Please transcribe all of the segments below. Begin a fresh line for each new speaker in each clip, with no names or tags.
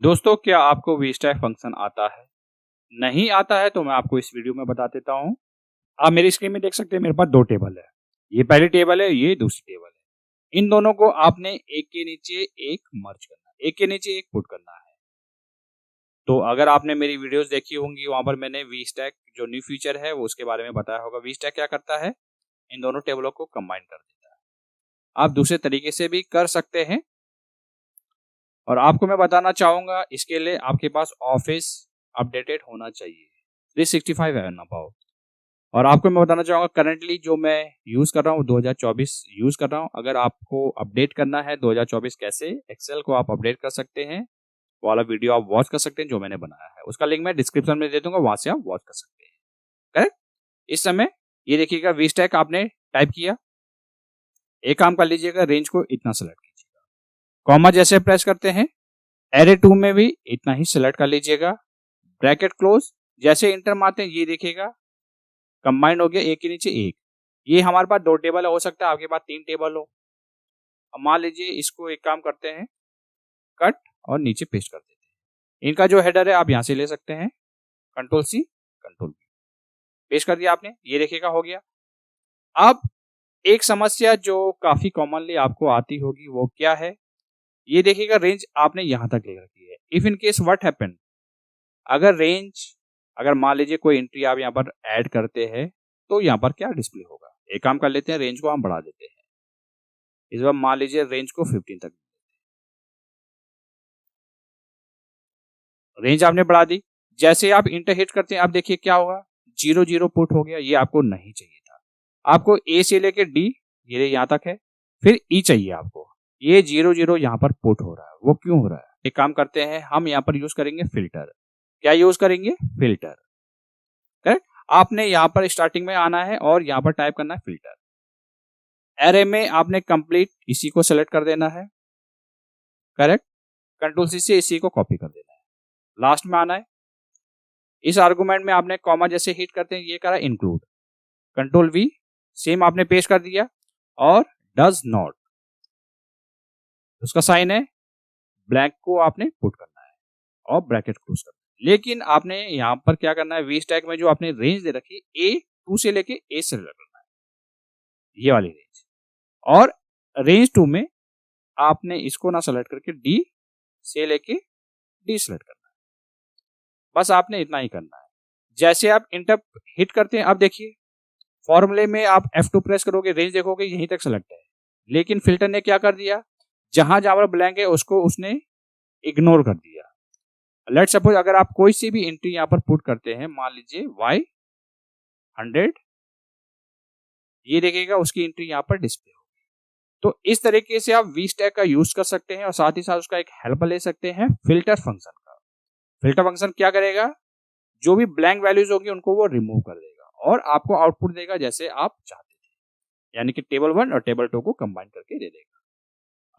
दोस्तों, क्या आपको VStack फंक्शन आता है? नहीं आता है तो मैं आपको इस वीडियो में बता देता हूँ। आप मेरी स्क्रीन में देख सकते हैं, मेरे पास 2 टेबल है। ये पहली टेबल है, ये दूसरी टेबल है। इन दोनों को आपने एक के नीचे एक मर्ज करना है, एक के नीचे एक पुट करना है। तो अगर आपने मेरी वीडियोस देखी होंगी, वहां पर मैंने VStack जो न्यू फीचर है वो उसके बारे में बताया होगा। VStack क्या करता है, इन दोनों टेबलों को कंबाइन कर देता है। आप दूसरे तरीके से भी कर सकते हैं और आपको मैं बताना चाहूंगा, इसके लिए आपके पास ऑफिस अपडेटेड होना चाहिए, 365 है ना पाओ। और आपको मैं बताना चाहूंगा, करंटली जो मैं यूज कर रहा हूँ 2024 यूज कर रहा हूँ। अगर आपको अपडेट करना है 2024 कैसे एक्सेल को आप अपडेट कर सकते हैं, वो वाला वीडियो आप वॉच कर सकते हैं जो मैंने बनाया है। उसका लिंक मैं डिस्क्रिप्शन में दे दूंगा, वहां से आप वॉच कर सकते हैं। करेक्ट। इस समय ये देखिएगा, VStack आपने टाइप किया, एक काम कर लीजिएगा, रेंज को इतना सेलेक्ट कीजिएगा, कॉमा जैसे प्रेस करते हैं, एरे 2 में भी इतना ही सेलेक्ट कर लीजिएगा, ब्रैकेट क्लोज, जैसे इंटर मारते हैं ये देखिएगा कंबाइंड हो गया, एक के नीचे एक। ये हमारे पास 2 टेबल है, हो सकता है आपके पास 3 टेबल हो। अब मान लीजिए इसको एक काम करते हैं, कट और नीचे पेस्ट कर देते हैं। इनका जो हेडर है आप यहां से ले सकते हैं, control C control V, paste कर दिया आपने, ये देखिएगा हो गया। अब एक समस्या जो काफी कॉमनली आपको आती होगी वो क्या है, ये देखिएगा रेंज आपने यहां तक ले रखी है। If in case what happen, अगर मान लीजिए कोई एंट्री आप यहाँ पर ऐड करते हैं तो यहाँ पर क्या डिस्प्ले होगा। एक काम कर लेते हैं, रेंज को हम बढ़ा देते हैं। इस बार मान लीजिए रेंज को 15 तक, रेंज आपने बढ़ा दी। जैसे आप इंटर हिट करते हैं, आप देखिए क्या होगा, 0 पुट हो गया। ये आपको नहीं चाहिए था। आपको A से लेके D ये यहाँ तक है, फिर E चाहिए आपको। ये 0 यहाँ पर पुट हो रहा है, वो क्यों हो रहा है? एक काम करते हैं, हम यहाँ पर यूज करेंगे फिल्टर। क्या यूज करेंगे? फिल्टर। करेक्ट। आपने यहाँ पर स्टार्टिंग में आना है और यहाँ पर टाइप करना है फिल्टर। एरे में आपने कंप्लीट इसी को सेलेक्ट कर देना है, करेक्ट। कंट्रोल C से इसी को कॉपी कर देना है, लास्ट में आना है। इस आर्गुमेंट में आपने कॉमा जैसे हिट करते हैं, ये करा इंक्लूड, कंट्रोल V, सेम आपने पेस्ट कर दिया और डज नॉट, उसका साइन है, ब्लैंक को आपने पुट करना है और ब्रैकेट क्लोज करना है। लेकिन आपने यहाँ पर क्या करना है, VStack में जो आपने रेंज दे रखी है A2 से लेके A से करना है, ये वाली रेंज। और रेंज 2 में आपने इसको ना सेलेक्ट करके D से लेके D सेलेक्ट करना है। बस आपने इतना ही करना है। जैसे आप इंटर हिट करते हैं, अब देखिए फॉर्मूले में आप F2 प्रेस करोगे, रेंज देखोगे यहीं तक सेलेक्ट है। लेकिन फिल्टर ने क्या कर दिया, जहां जहां ब्लैंक है उसको उसने इग्नोर कर दिया। लेट सपोज अगर आप कोई सी भी एंट्री यहां पर पुट करते हैं, मान लीजिए Y100, ये देखिएगा उसकी एंट्री यहां पर डिस्प्ले होगी। तो इस तरीके से आप VStack का यूज कर सकते हैं और साथ ही साथ उसका एक हेल्प ले सकते हैं फिल्टर फंक्शन का। फिल्टर फंक्शन क्या करेगा, जो भी ब्लैंक वैल्यूज होंगी उनको वो रिमूव कर देगा और आपको आउटपुट देगा जैसे आप चाहते थे, यानी कि टेबल 1 और टेबल 2 को कंबाइन करके दे देगा।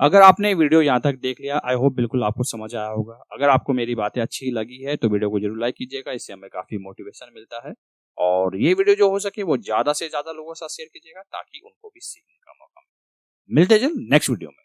अगर आपने वीडियो यहाँ तक देख लिया, आई होप बिल्कुल आपको समझ आया होगा। अगर आपको मेरी बातें अच्छी लगी है तो वीडियो को जरूर लाइक कीजिएगा, इससे हमें काफी मोटिवेशन मिलता है। और ये वीडियो जो हो सके वो ज्यादा से ज्यादा लोगों के साथ शेयर कीजिएगा ताकि उनको भी सीखने का मौका मिले। मिलते हैं जल्द नेक्स्ट वीडियो में।